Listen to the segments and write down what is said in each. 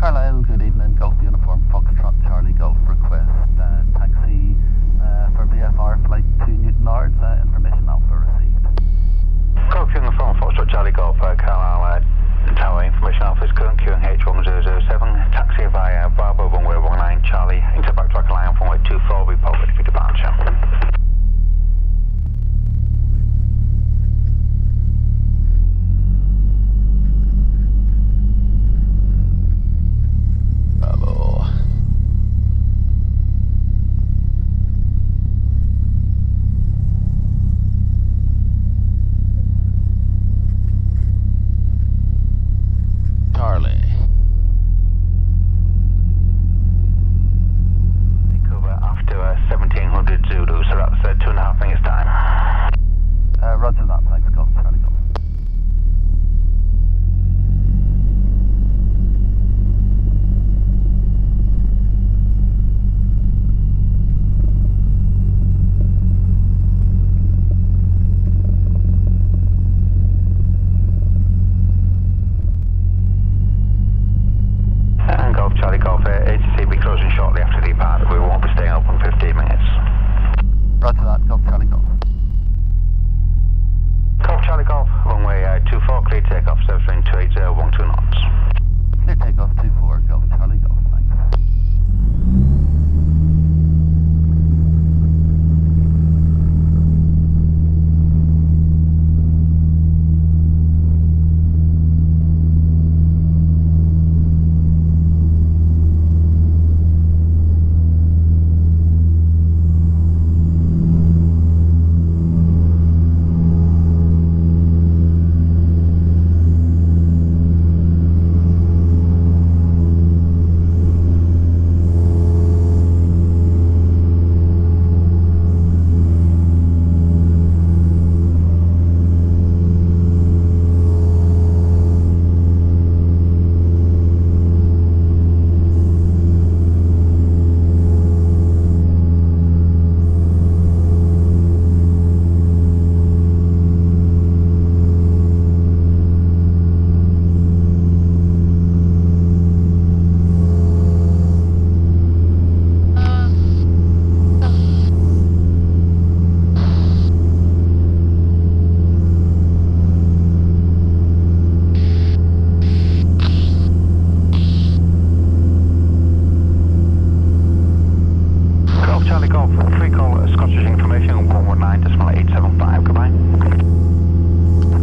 Carlisle, good evening. Golf Uniform Foxtrot Charlie Golf request taxi for VFR flight to Newtownards. Information alpha received. Golf Uniform Foxtrot Charlie Golf Carlisle Tower. Information alpha is current queuing H1007. Taxi via Bravo runway 19 Charlie into backtrack line runway 24. Report ready for departure. Roger that, thanks, Golf Charlie Golf. And Golf Charlie Golf, ATC will be closing shortly after the departure. We won't be staying open 15 minutes. Roger that, Golf Charlie Golf. Golf Charlie Golf, runway 24, clear takeoff, service wind 280, 12 knots. Clear takeoff 24, Golf Charlie Golf, thanks.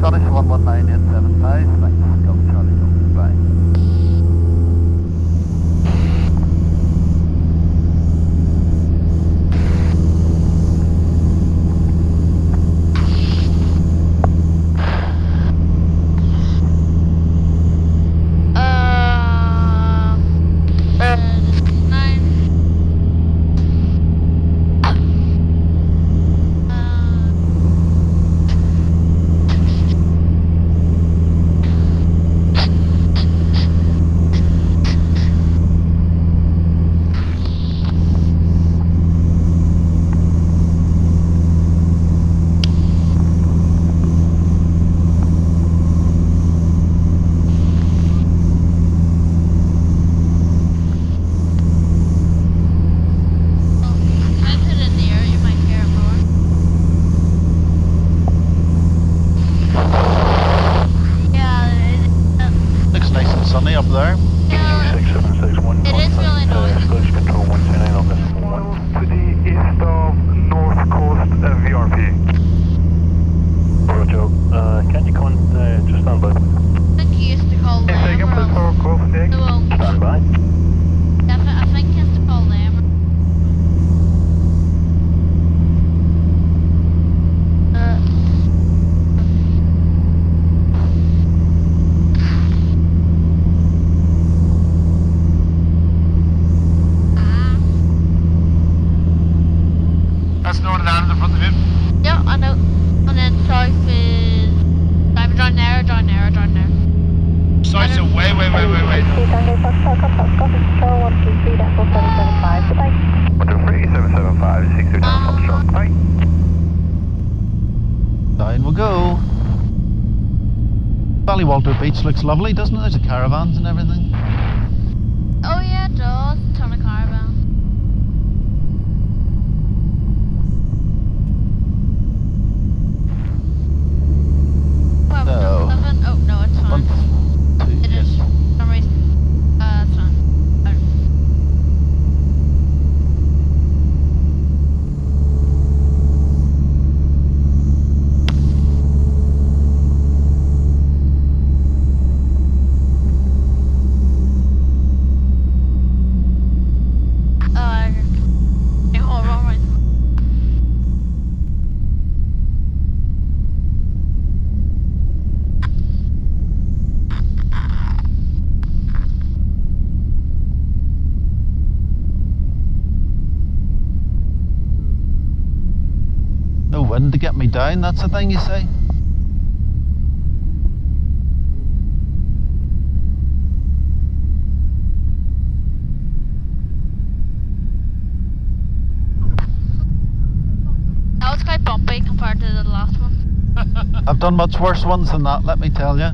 Scottish 119875, thanks, Golf Charlie Golf, bye. Sunny up there. Yeah. It is really nice. Exclusion control 129 office. To the east of North Coast VRP. Roger. Can you come on, just stand by? I think he used to call them. Second, please, for Golf Nick. Stand by. I think he used to call them. That's Northern Ireland in front of you. Yeah, I know. And then south is... I'm down there. South, so way. 3 Tango Foxtrot, contact Scottish Control 123.775, goodbye. 123.775, 6 Foxtrot, bye. Down we go. Ballywalter Beach looks lovely, doesn't it? There's the caravans and everything. Oh yeah, it does. Turn a caravan. Well, No. nothing. Oh no, it's fine. 1, 2, It yes. is. For some reason. It's fine. Hold on, right. No wind to get me down, that's the thing you say? That was quite bumpy compared to the last one. I've done much worse ones than that, let me tell you.